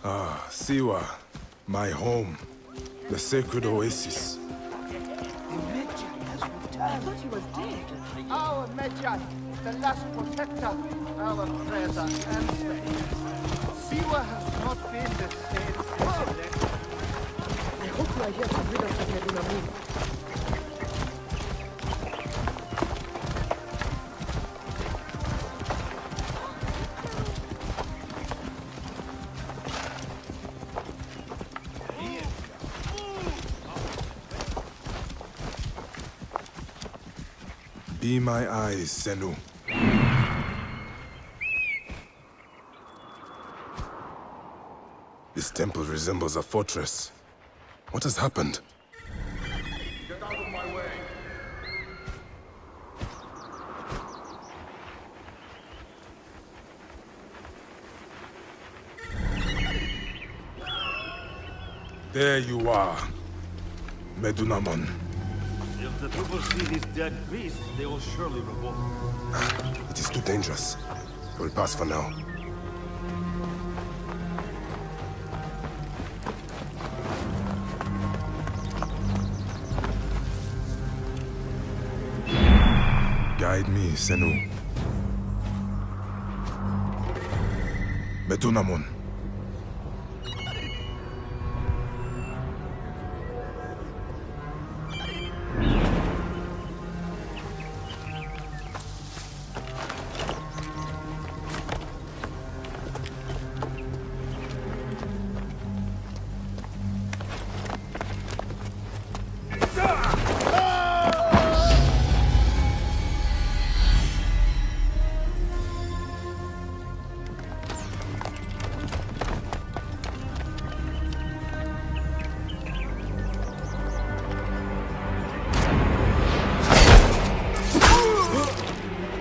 Siwa, my home, the sacred oasis. I thought he was dead. Our Medjay, the last protector, our prayers are answered. Siwa has not been the same since he left. I hope you are here to rid us of Medunamun. Be my eyes, Senu. This temple resembles a fortress. What has happened? Get out of my way! There you are, Medunamun. If the people see these dead beasts, they will surely revolt. It is too dangerous. I will pass for now. Guide me, Senu. Medunamun.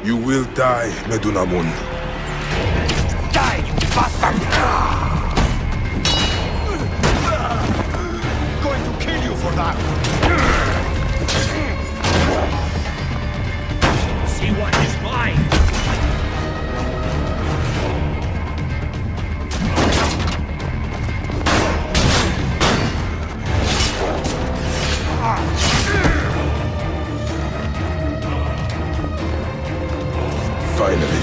You will die, Medunamun. Die, you bastard! Going to kill you for that! See what is mine! Finally.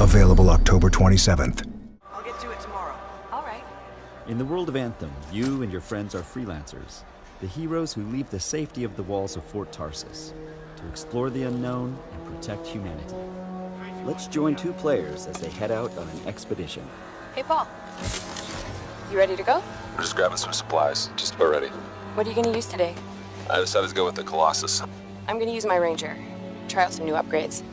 Available October 27th. I'll get to it tomorrow. All right. In the world of Anthem, you and your friends are freelancers, the heroes who leave the safety of the walls of Fort Tarsus to explore the unknown and protect humanity. Let's join two players as they head out on an expedition. Hey, Paul. You ready to go? We're just grabbing some supplies. Just about ready. What are you going to use today? I decided to go with the Colossus. I'm going to use my Ranger. Try out some new upgrades.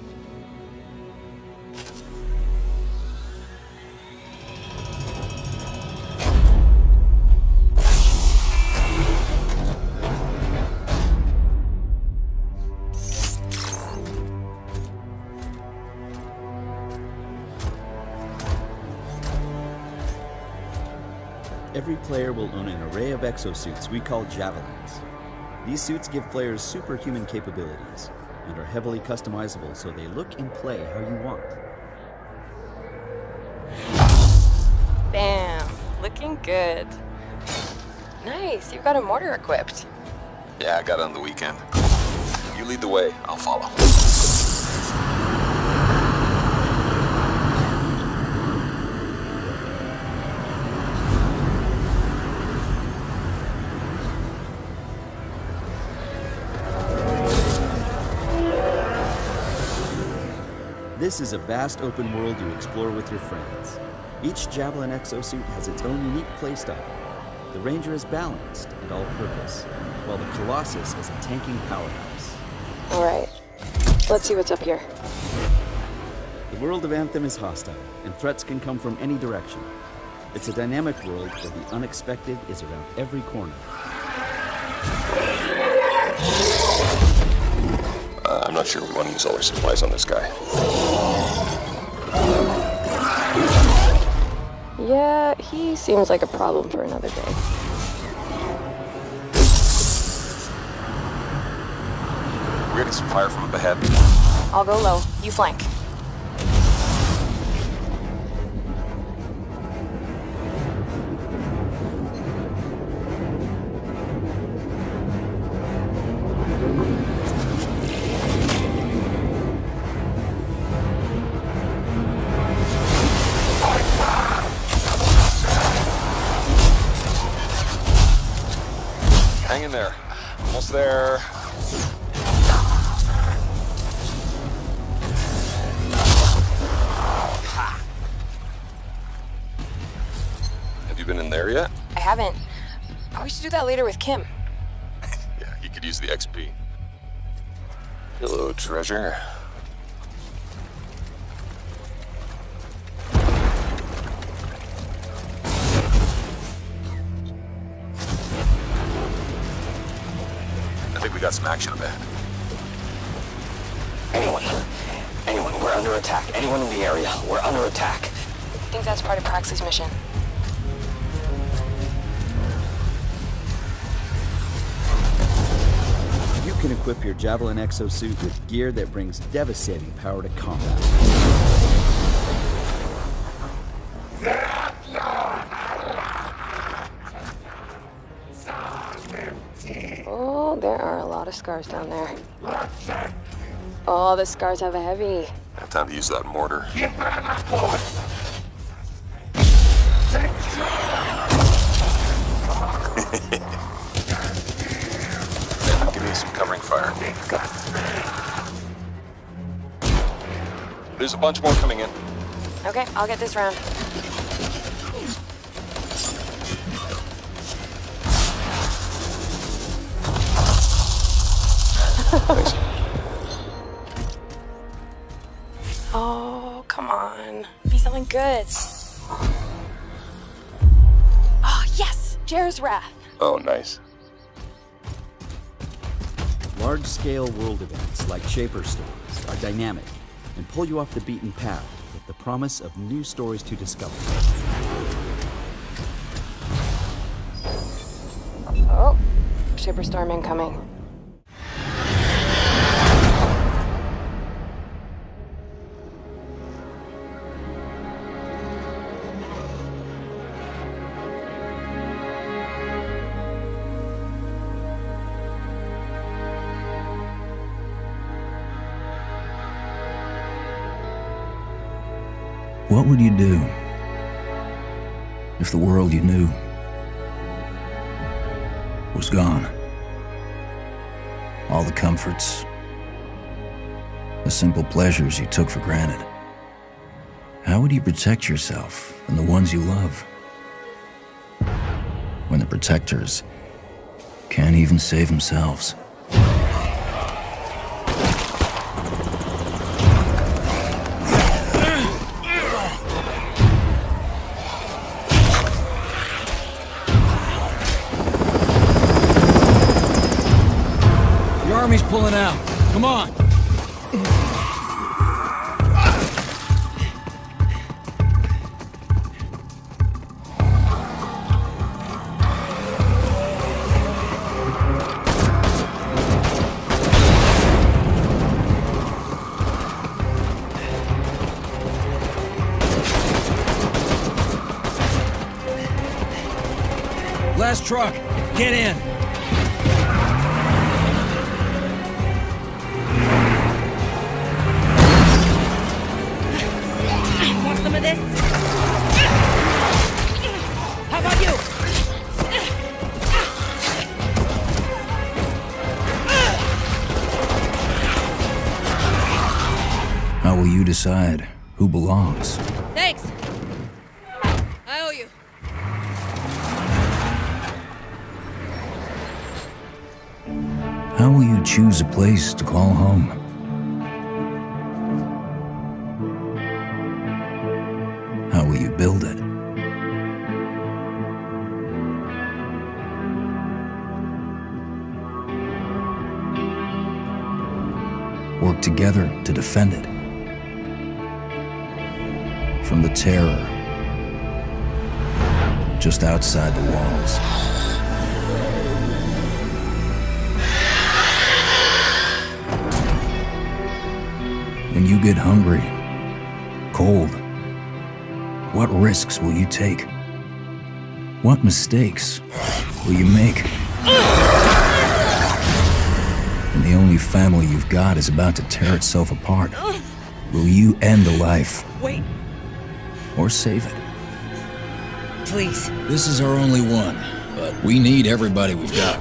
Every player will own an array of exosuits we call Javelins. These suits give players superhuman capabilities and are heavily customizable so they look and play how you want. Bam! Looking good. Nice, you've got a mortar equipped. Yeah, I got it on the weekend. You lead the way, I'll follow. This is a vast open world you explore with your friends. Each Javelin exosuit has its own unique playstyle. The Ranger is balanced and all-purpose, while the Colossus is a tanking powerhouse. All right, let's see what's up here. The world of Anthem is hostile, and threats can come from any direction. It's a dynamic world where the unexpected is around every corner. I'm not sure we want to use all our supplies on this guy. Yeah, he seems like a problem for another day. We're getting some fire from up ahead. I'll go low. You flank. Hang in there. Almost there. Have you been in there yet? I haven't. We should do that later with Kim. Yeah, you could use the XP. Hello, treasure. I think we got some action up ahead. Anyone, we're under attack. Anyone in the area, we're under attack. I think that's part of Praxley's mission. You can equip your Javelin exosuit with gear that brings devastating power to combat. Oh, there are a lot of scars down there. Oh, the scars have a heavy. Have time to use that mortar. Give me some covering fire. There's a bunch more coming in. Okay, I'll get this round. Thanks. Oh, come on. Be something good. Oh, yes! Jar's Wrath. Oh, nice. Large-scale world events like Shaper Stories are dynamic and pull you off the beaten path with the promise of new stories to discover. Oh, Shaper Storm incoming. What would you do if the world you knew was gone? All the comforts, the simple pleasures you took for granted. How would you protect yourself and the ones you love when the protectors can't even save themselves? Army's pulling out. Come on. Last truck. Get in. Some of this? How about you? How will you decide who belongs? Thanks. I owe you. How will you choose a place to call home? How will you build it? Work together to defend it from the terror just outside the walls. When you get hungry, cold, what risks will you take? What mistakes will you make? When the only family you've got is about to tear itself apart, will you end the life? Wait, Or save it? please. This is our only one, but we need everybody we've got.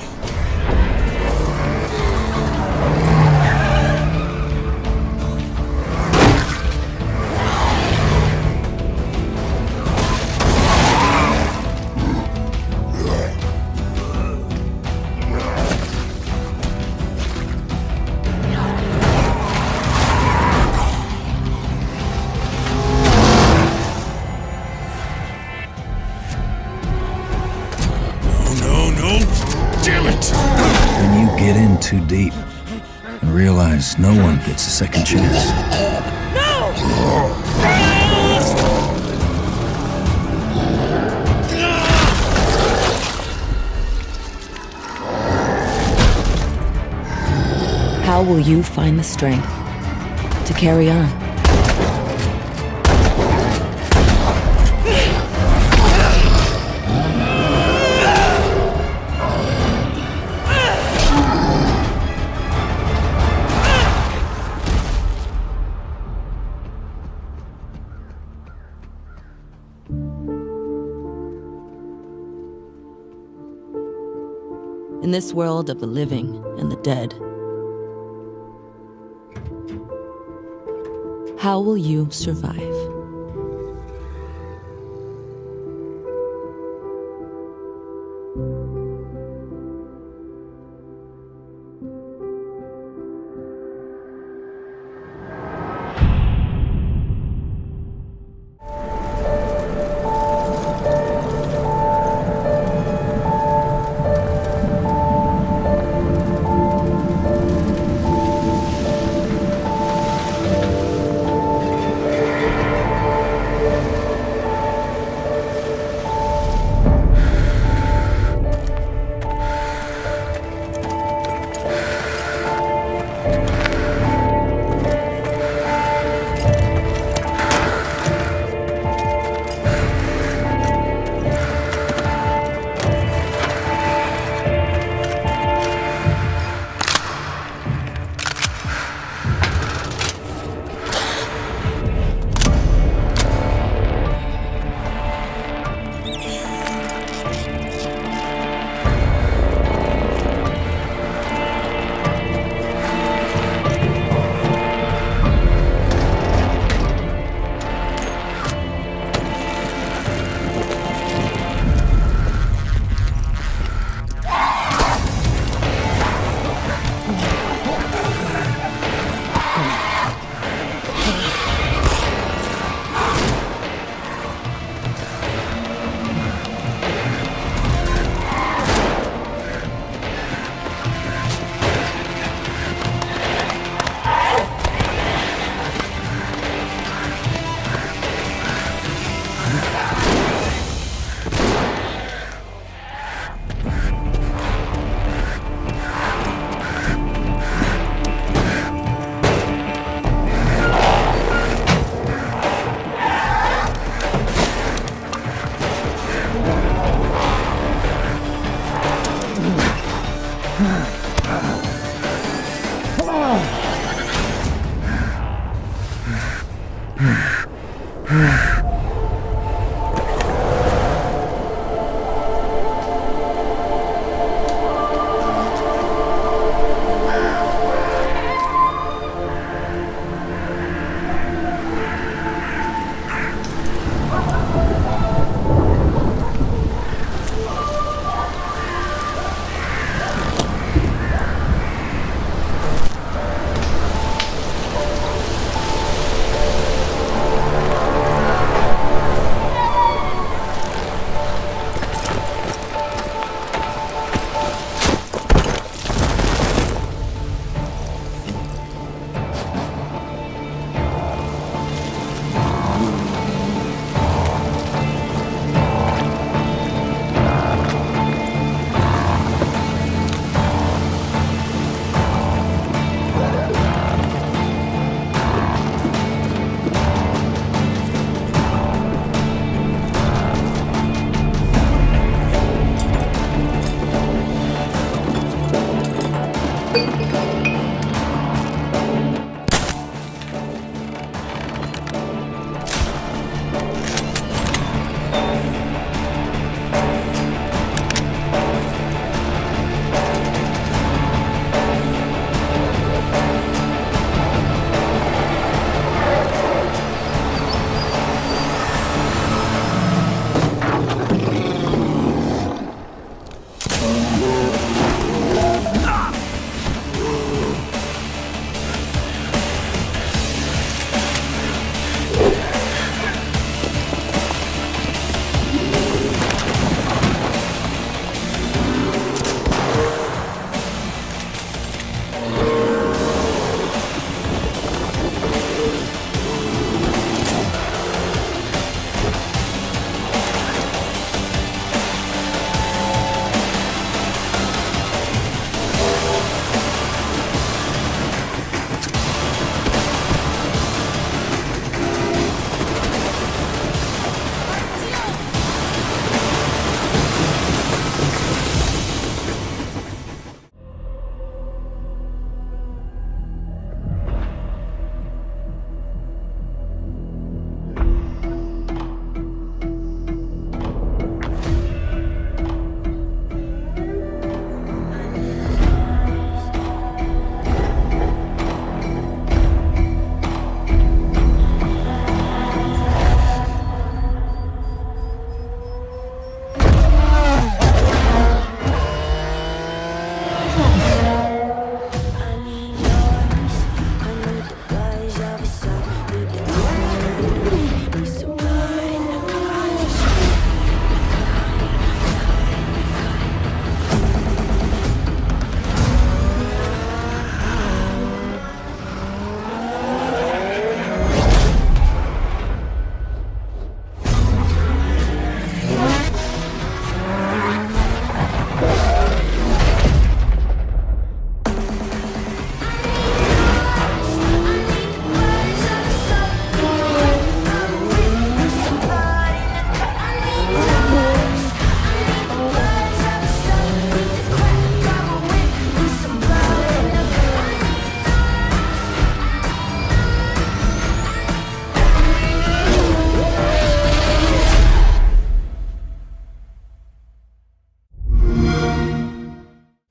When you get in too deep and realize no one gets a second chance. How will you find the strength to carry on? In this world of the living and the dead, how will you survive?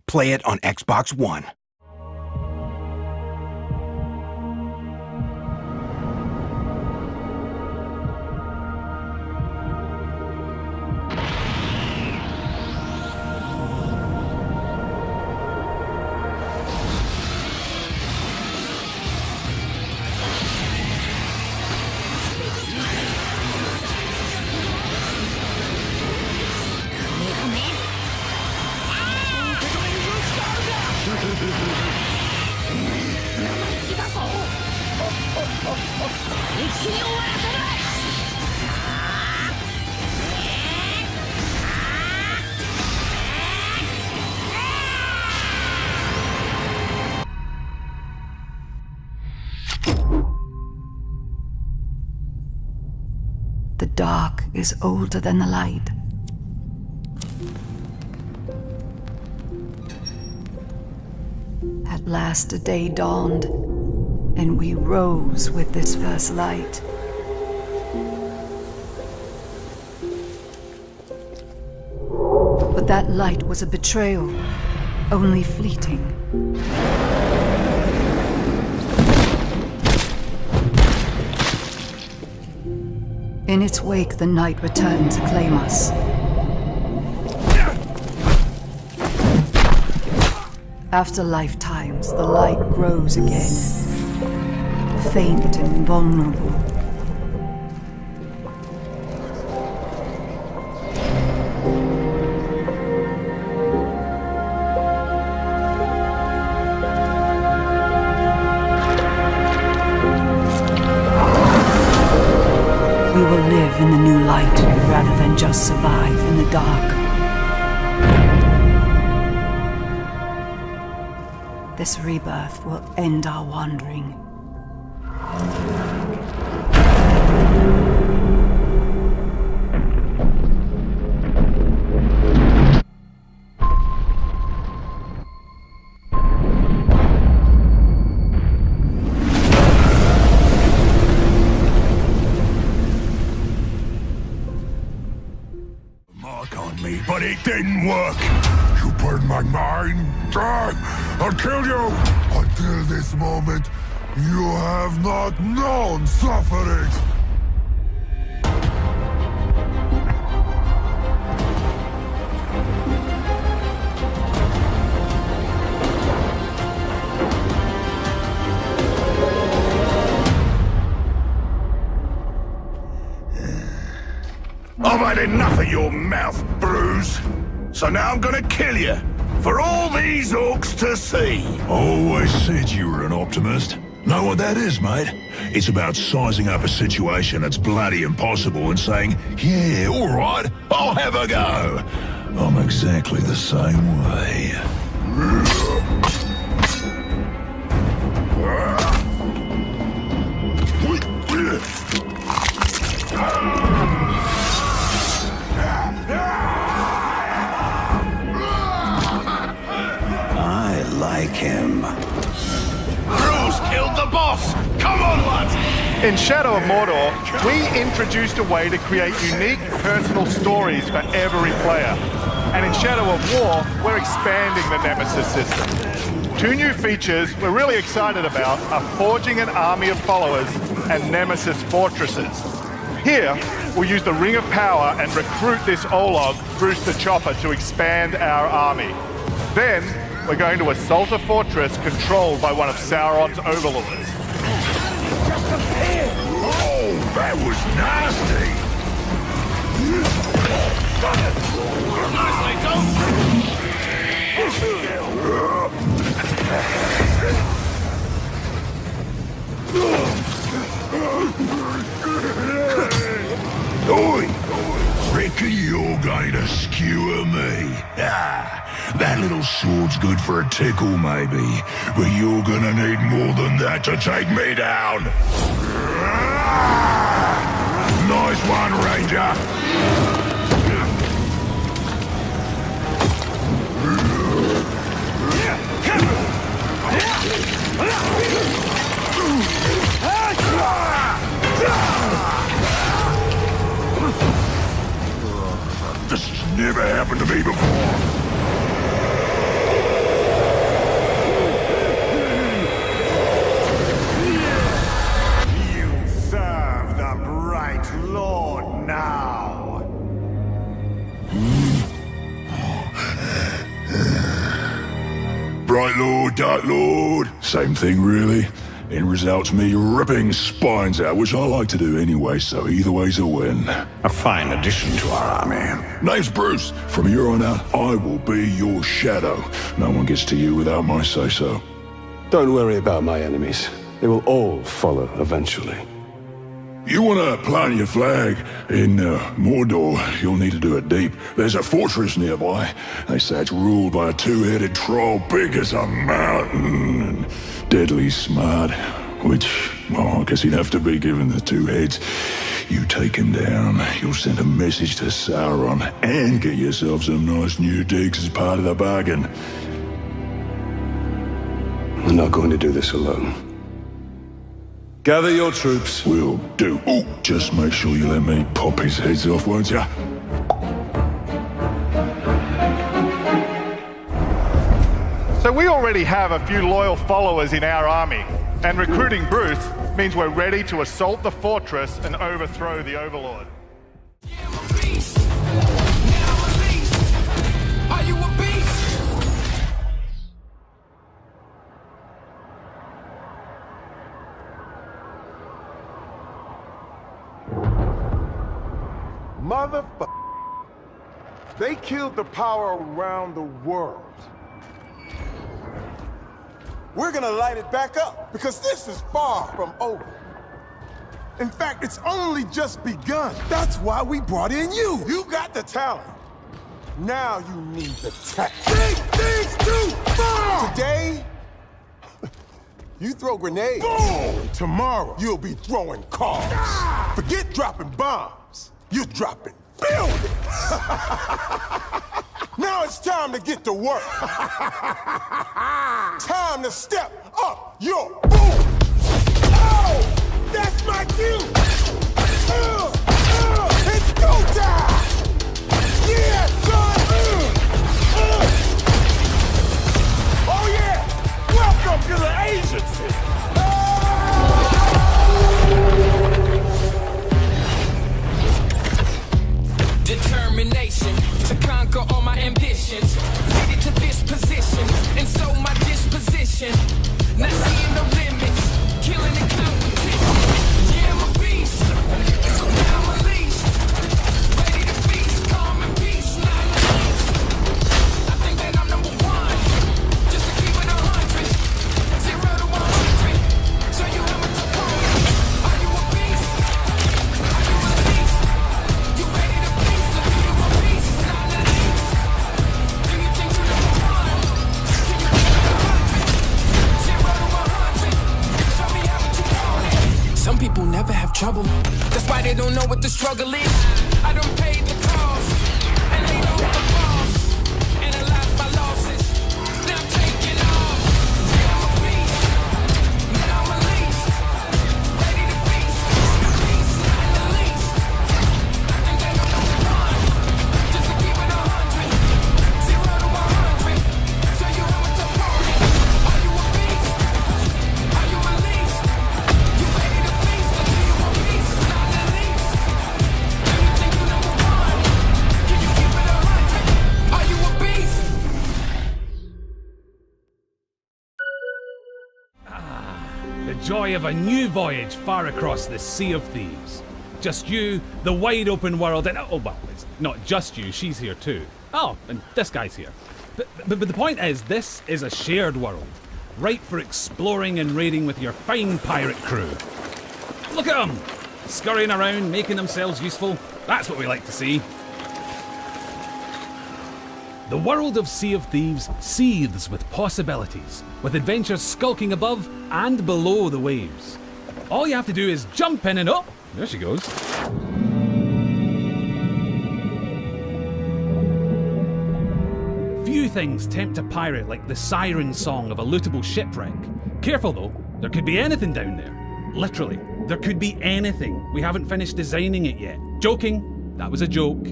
Play it on Xbox One. The dark is older than the light. At last a day dawned, and we rose with this first light. But that light was a betrayal, only fleeting. In its wake, the night returned to claim us. After lifetimes, the light grows again, faint and vulnerable. We will live in the new light rather than just survive in the dark. This rebirth will end our wandering. me, but it didn't work. You burned my mind. I'll kill you. Until this moment, you have not known suffering. I've had enough of your mouth, Bruce. So now I'm gonna kill you. For all these orcs to see. Always said you were an optimist. Know what that is, mate? It's about sizing up a situation that's bloody impossible and saying, yeah, all right, I'll have a go. I'm exactly the same way. I like him. Bruce killed the boss! Come on, lads! In Shadow of Mordor, we introduced a way to create unique personal stories for every player. And in Shadow of War, we're expanding the Nemesis system. 2 new features we're really excited about are forging an army of followers and Nemesis fortresses. Here, we'll use the Ring of Power and recruit this Olog, Bruce the Chopper, to expand our army. Then, we're going to assault a fortress controlled by one of Sauron's overlords. Oh, that was nasty! Oi! Reckon you're going to skewer me? Ah, that little sword's good for a tickle, maybe. But you're gonna need more than that to take me down. Nice one, Ranger. This has never happened to me before. You serve the Bright Lord now. Bright Lord, Dark Lord, same thing really. End result's me ripping spines out, which I like to do anyway, so either way's a win. A fine addition to our army. Name's Bruce. From here on out, I will be your shadow. No one gets to you without my say-so. Don't worry about my enemies. They will all follow eventually. You want to plant your flag in Mordor, you'll need to do it deep. There's a fortress nearby. They say it's ruled by a 2-headed troll big as a mountain and deadly smart, which, well, I guess he'd have to be given the 2 heads. You take him down, you'll send a message to Sauron and get yourself some nice new digs as part of the bargain. I'm not going to do this alone. Gather your troops. Will do. Oh, just make sure you let me pop his heads off, won't ya? So we already have a few loyal followers in our army, and recruiting Bruce means we're ready to assault the fortress and overthrow the Overlord. Are you a beast? Motherfucker. They killed the power around the world. We're gonna light it back up, because this is far from over. In fact, it's only just begun. That's why we brought in you. You got the talent. Now you need the tech. Big things too far! Today, you throw grenades. Boom! Tomorrow, you'll be throwing cars. Ah! Forget dropping bombs. You're dropping buildings. Now it's time to get to work. Time to step up your boom. Oh, that's my cue. It's go time. Yeah, son. determination to conquer all my ambitions. Headed to this position, and so my disposition. Not seeing no limits, killing the competition. Yeah, I'm a beast, now I'm released. Ready to feast, calm and peace, not released. I think that I'm number one, just to keep it 100. 0 to 100, show you how much I want. Are you a beast? Are you released? You ready to feast, or do you a beast, not released? Do you think you're number one? Can you keep it 100? 0 to 100, show me how much you want it. Some people never have trouble, that's why they don't know what the struggle is. I don't pay the cost, and they know the boss. Analyze my losses, now I'm taking off. Yeah, I'm a beast, now I'm released. Ready to feast, peace, not the least. I think that I'm number one, just to keep it 100. 0 to 100, show you how much I want it. Are you a beast? Are you released? You ready to feast, or do you a beast, not the least? Do you think you're number one? Can you keep it 100? Are you a beast? The joy of a new voyage far across the Sea of Thieves. Just you, the wide open world, and oh well, it's not just you, she's here too. Oh, and this guy's here. But the point is, this is a shared world, ripe for exploring and raiding with your fine pirate crew. Look at them! Scurrying around, making themselves useful. That's what we like to see. The world of Sea of Thieves seethes with possibilities, with adventures skulking above and below the waves. All you have to do is jump in and oh, there she goes. Few things tempt a pirate like the siren song of a lootable shipwreck. Careful though, there could be anything down there. Literally, there could be anything. We haven't finished designing it yet. Joking, that was a joke.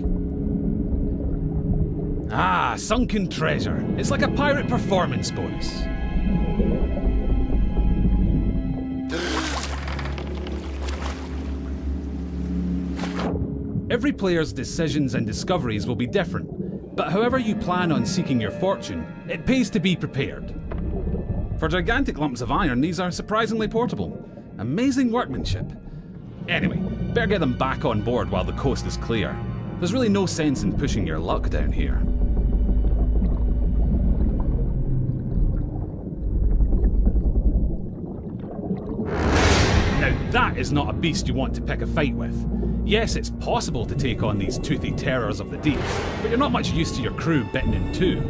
Ah, sunken treasure. It's like a pirate performance bonus. Every player's decisions and discoveries will be different, but however you plan on seeking your fortune, it pays to be prepared. For gigantic lumps of iron, these are surprisingly portable. Amazing workmanship. Anyway, better get them back on board while the coast is clear. There's really no sense in pushing your luck down here. Now that is not a beast you want to pick a fight with. Yes, it's possible to take on these toothy terrors of the deep, but you're not much used to your crew bitten in two.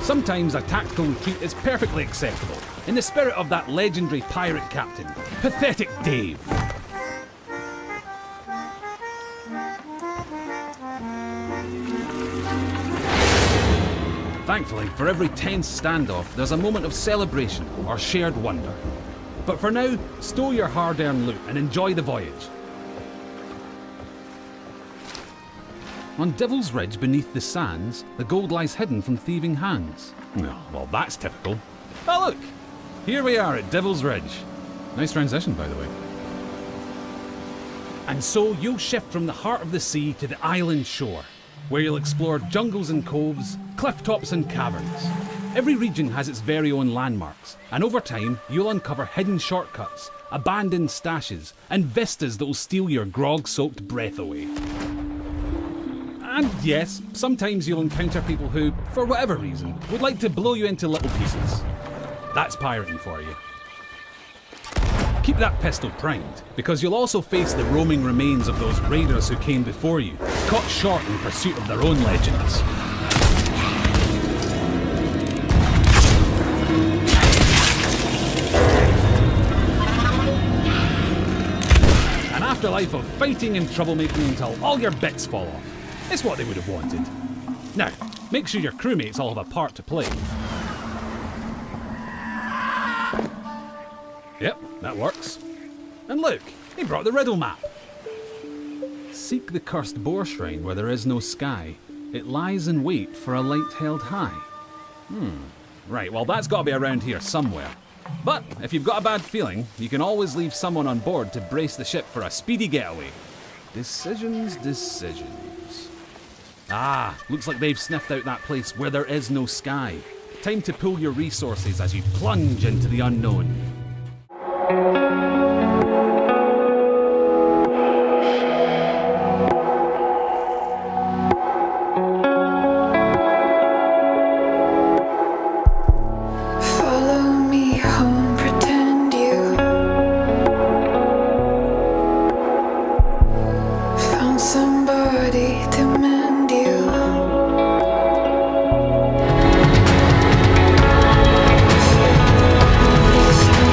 Sometimes a tactical retreat is perfectly acceptable, in the spirit of that legendary pirate captain, Pathetic Dave. Thankfully, for every tense standoff, there's a moment of celebration or shared wonder. But for now, stow your hard-earned loot and enjoy the voyage. On Devil's Ridge beneath the sands, the gold lies hidden from thieving hands. Oh, well, that's typical. Oh look! Here we are at Devil's Ridge. Nice transition, by the way. And so you'll shift from the heart of the sea to the island shore, where you'll explore jungles and coves, cliff tops and caverns. Every region has its very own landmarks, and over time you'll uncover hidden shortcuts, abandoned stashes, and vistas that will steal your grog-soaked breath away. And yes, sometimes you'll encounter people who, for whatever reason, would like to blow you into little pieces. That's pirating for you. Keep that pistol primed, because you'll also face the roaming remains of those raiders who came before you, caught short in pursuit of their own legends. An afterlife of fighting and troublemaking until all your bits fall off. It's what they would have wanted. Now, make sure your crewmates all have a part to play. Yep, that works. And look, he brought the riddle map. Seek the cursed boar shrine where there is no sky. It lies in wait for a light held high. Right, well that's got to be around here somewhere. But if you've got a bad feeling, you can always leave someone on board to brace the ship for a speedy getaway. Decisions. Ah, looks like they've sniffed out that place where there is no sky. Time to pool your resources as you plunge into the unknown. Follow me home, pretend you found somebody to mend you. This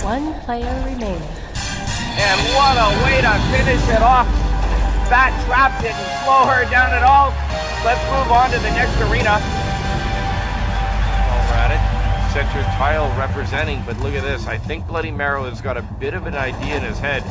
One player remaining. And what a way to finish it off. That trap didn't slow her down at all. Let's move on to the next arena. While we're at it, center tile representing, but look at this. I think Bloody Marrow has got a bit of an idea in his head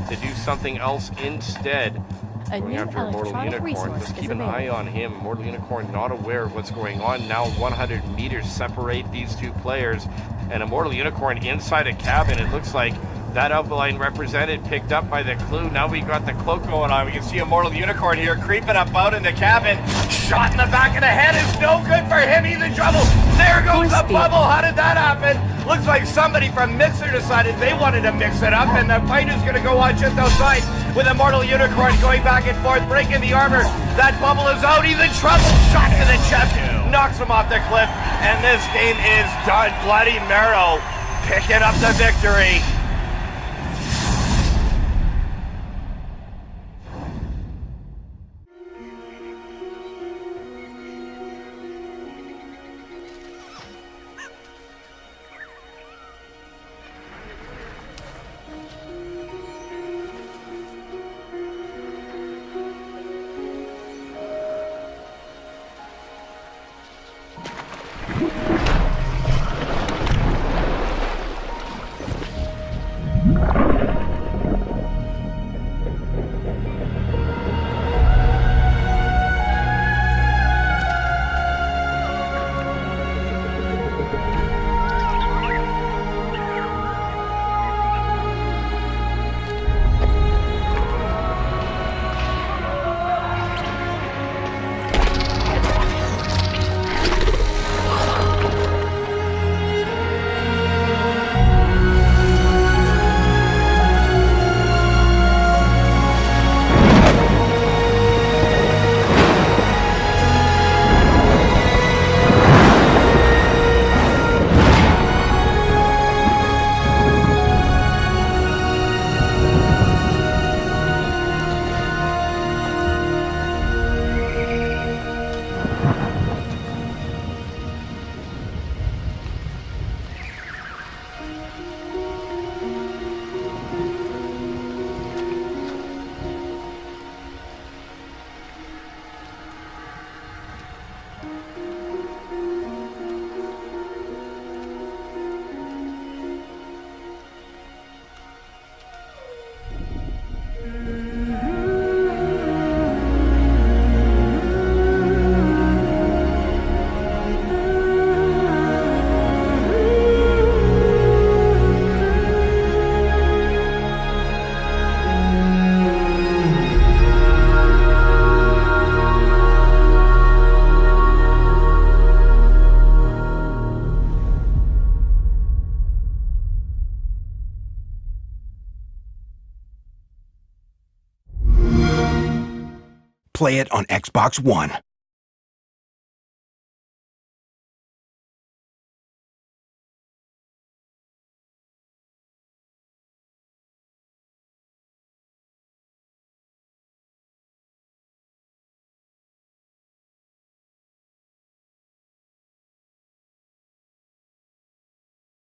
to do something else instead. Going after Immortal Unicorn. Let's keep an eye on him. Immortal Unicorn not aware of what's going on. Now 100 meters separate these two players. And Immortal Unicorn inside a cabin. It looks like that outline represented, picked up by the clue. Now we got the cloak going on. We can see Immortal Unicorn here creeping up out in the cabin. Shot in the back of the head is no good for him. He's in trouble. There goes the bubble. How did that happen? Looks like somebody from Mixer decided they wanted to mix it up, and the fight is going to go on just outside with Immortal Unicorn going back and forth, breaking the armor. That bubble is out. He's in trouble. Shot to the chest. Knocks him off the cliff, and this game is done. Bloody Marrow picking up the victory. Play it on Xbox One.